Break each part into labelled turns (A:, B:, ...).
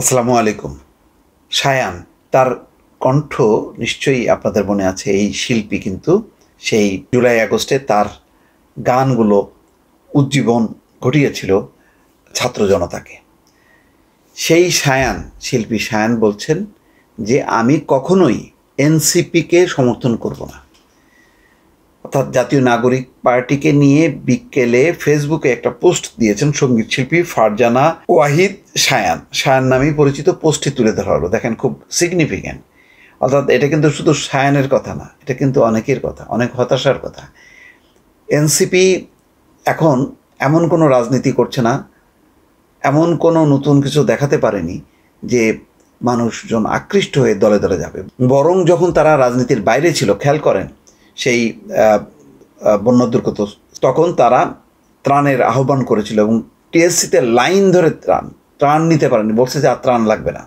A: আসসালামু আলাইকুম। শায়ান তার কণ্ঠ নিশ্চয়ই আপনাদের মনে আছে। এই শিল্পী কিন্তু সেই জুলাই আগস্টে তার গানগুলো উজ্জীবন ঘটিয়েছিল ছাত্র জনতাকে। সেই শায়ান, শিল্পী শায়ান বলছেন যে আমি কখনোই এনসিপিকে সমর্থন করব না। অর্থাৎ জাতীয় নাগরিক পার্টিকে নিয়ে বিকেলে ফেসবুকে একটা পোস্ট দিয়েছেন সঙ্গীত শিল্পী ফারজানা ওয়াহিদ শায়ান। শায়ান নামেই পরিচিত পোস্টটি তুলে ধরা হলো। দেখেন, খুব সিগনিফিক্যান্ট। অর্থাৎ এটা কিন্তু শুধু শায়ানের কথা না, এটা কিন্তু অনেকের কথা, অনেক হতাশার কথা। এনসিপি এখন এমন কোনো রাজনীতি করছে না, এমন কোনো নতুন কিছু দেখাতে পারেনি যে মানুষজন আকৃষ্ট হয়ে দলে দলে যাবে। বরং যখন তারা রাজনীতির বাইরে ছিল, খেয়াল করেন সেই বন্যা দুর্গত, তখন তারা ত্রাণের আহ্বান করেছিল এবং টিএসসিতে লাইন ধরে ত্রাণ নিতে পারেনি, বলছে যে আর ত্রাণ লাগবে না,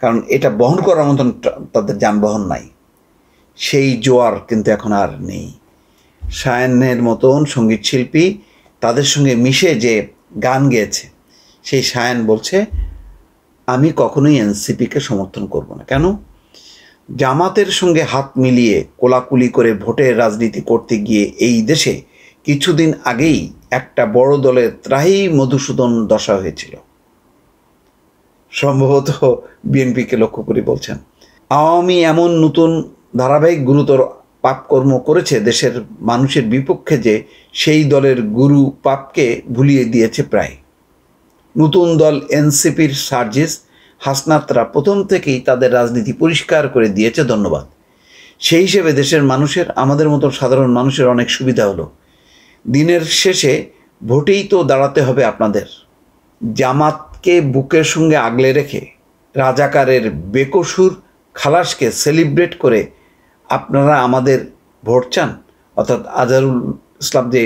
A: কারণ এটা বহন করার মতন তাদের যানবাহন নাই। সেই জোয়ার কিন্তু এখন আর নেই। শায়ানের মতন সঙ্গীত শিল্পী তাদের সঙ্গে মিশে যে গান গেয়েছে, সেই শায়ান বলছে আমি কখনোই এনসিপিকে সমর্থন করব না। কেন? জামাতের সঙ্গে হাত মিলিয়ে কোলাকুলি করে ভোটের রাজনীতি করতে গিয়ে এই দেশে কিছুদিন আগেই একটা বড় দলের ত্রাহি মধুসূদন দশা হয়েছিল। সম্ভবত বিএনপিকে লক্ষ্য করে বলছেন। আওয়ামী এমন নতুন ধারাবাহিক গুরুতর পাপকর্ম করেছে দেশের মানুষের বিপক্ষে যে সেই দলের গুরু পাপকে ভুলিয়ে দিয়েছে প্রায়। নতুন দল এনসিপির সার্জিস হাসনাতরা প্রথম থেকেই তাদের রাজনীতি পরিষ্কার করে দিয়েছে, ধন্যবাদ। সেই হিসেবে দেশের মানুষের, আমাদের মতো সাধারণ মানুষের অনেক সুবিধা হলো। দিনের শেষে ভোটেই তো দাঁড়াতে হবে আপনাদের। জামাতকে বুকের সঙ্গে আগলে রেখে রাজাকারের বেকসুর খালাসকে সেলিব্রেট করে আপনারা আমাদের ভোট চান। অর্থাৎ আজহারুল ইসলাম যে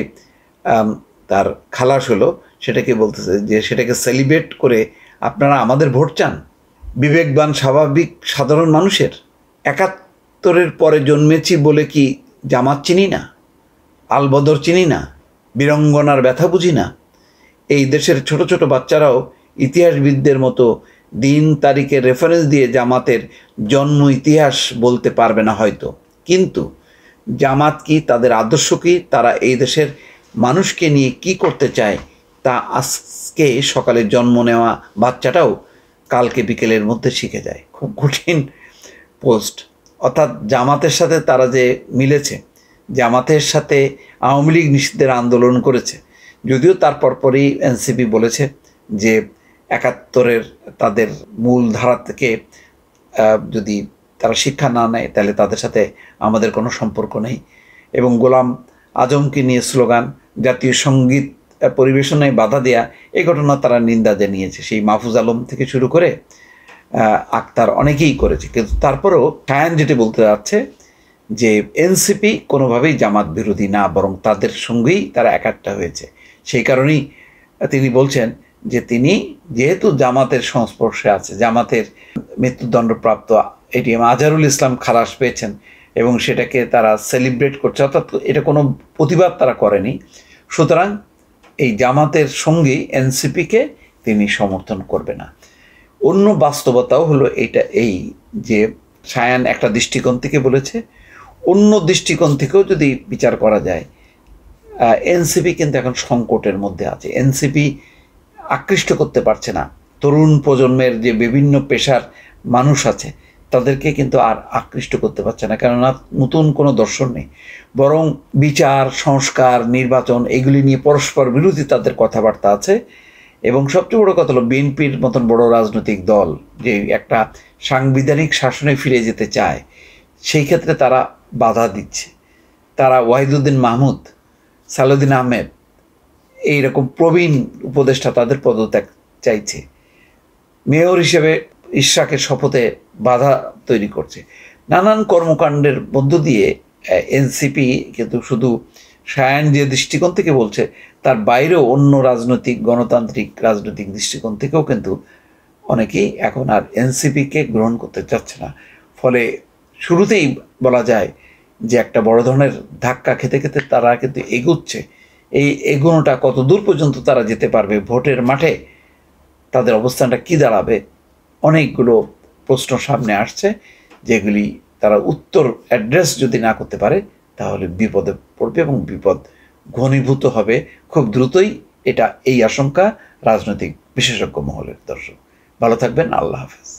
A: তার খালাস হলো, সেটাকে বলতেছে যে সেটাকে সেলিব্রেট করে আপনারা আমাদের ভোট চান। বিবেকবান স্বাভাবিক সাধারণ মানুষের ৭১-এর পরে জন্মেছি বলে কি জামাত চিনি না, আলবদর চিনি না, বীরঙ্গনার ব্যথা বুঝি না? এই দেশের ছোট ছোট বাচ্চারাও ইতিহাসবিদদের মতো দিন তারিখের রেফারেন্স দিয়ে জামাতের জন্ম ইতিহাস বলতে পারবে না হয়তো, কিন্তু জামাত কি, তাদের আদর্শ কি, তারা এই দেশের মানুষকে নিয়ে কি করতে চায় তা আজকে সকালে জন্ম নেওয়া বাচ্চাটাও কালকে বিকেলের মধ্যে শিখে যায়। খুব কঠিন পোস্ট। অর্থাৎ জামাতের সাথে তারা যে মিলেছে, জামাতের সাথে আওয়ামী লীগ নিষিদ্ধের আন্দোলন করেছে, যদিও তার পরপরই এনসিপি বলেছে যে ৭১-এর তাদের মূল ধারা থেকে যদি তারা শিক্ষা না নেয় তাহলে তাদের সাথে আমাদের কোনো সম্পর্ক নেই। এবং গোলাম আজমকে নিয়ে স্লোগান, জাতীয় সঙ্গীত পরিবেশনায় বাধা দেয়া, এই ঘটনা তারা নিন্দা জানিয়েছে। সেই মাহফুজ আলম থেকে শুরু করে আক্তার অনেকেই করেছে। কিন্তু তারপরেও শায়ান যেটি বলতে যাচ্ছে যে এনসিপি কোনোভাবেই জামাত বিরোধী না, বরং তাদের সঙ্গেই তারা একাট্টা হয়েছে। সেই কারণেই তিনি বলছেন যে তিনি যেহেতু জামাতের সংস্পর্শে আছে, জামাতের মৃত্যুদণ্ডপ্রাপ্ত এটিএম আজহারুল ইসলাম খালাস পেয়েছেন এবং সেটাকে তারা সেলিব্রেট করছে, অর্থাৎ এটা কোনো প্রতিবাদ তারা করেনি, সুতরাং এই জামাতের সঙ্গেই এনসিপিকে তিনি সমর্থন করবে না। অন্য বাস্তবতাও হলো এইটা, এই যে শায়ান একটা দৃষ্টিকোণ থেকে বলেছে, অন্য দৃষ্টিকোণ থেকেও যদি বিচার করা যায়, এনসিপি কিন্তু এখন সংকটের মধ্যে আছে। এনসিপি আকৃষ্ট করতে পারছে না। তরুণ প্রজন্মের যে বিভিন্ন পেশার মানুষ আছে তাদেরকে কিন্তু আর আকৃষ্ট করতে পারছে না, কেননা নতুন কোনো দর্শন নেই, বরং বিচার, সংস্কার, নির্বাচন এগুলি নিয়ে পরস্পর বিরোধী তাদের কথাবার্তা আছে। এবং সবচেয়ে বড় কথা হলো বিএনপির মতন বড় রাজনৈতিক দল যে একটা সাংবিধানিক শাসনে ফিরে যেতে চায়, সেই ক্ষেত্রে তারা বাধা দিচ্ছে। তারা ওয়াহিদুদ্দিন মাহমুদ, সালাউদ্দিন আহমেদ, এইরকম প্রবীণ উপদেষ্টা তাদের পদত্যাগ চাইছে। মেয়র হিসেবে ইশরাকের শপথে বাধা তৈরি করছে। নানান কর্মকাণ্ডের মধ্য দিয়ে এনসিপি কিন্তু শুধু শায়ান যে দৃষ্টিকোণ থেকে বলছে তার বাইরেও অন্য রাজনৈতিক, গণতান্ত্রিক রাজনৈতিক দৃষ্টিকোণ থেকেও কিন্তু অনেকেই এখন আর এনসিপিকে গ্রহণ করতে চাচ্ছে না। ফলে শুরুতেই বলা যায় যে একটা বড় ধরনের ধাক্কা খেতে খেতে তারা কিন্তু এগুচ্ছে। এই এগোনোটা কত দূর পর্যন্ত তারা যেতে পারবে, ভোটের মাঠে তাদের অবস্থানটা কী দাঁড়াবে, অনেকগুলো প্রশ্ন সামনে আসছে, যেগুলি তারা উত্তর অ্যাড্রেস যদি না করতে পারে তাহলে বিপদে পড়বে এবং বিপদ ঘনীভূত হবে খুব দ্রুতই। এটা এই আশঙ্কা রাজনৈতিক বিশেষজ্ঞ মহলের। দর্শক ভালো থাকবেন, আল্লাহ হাফেজ।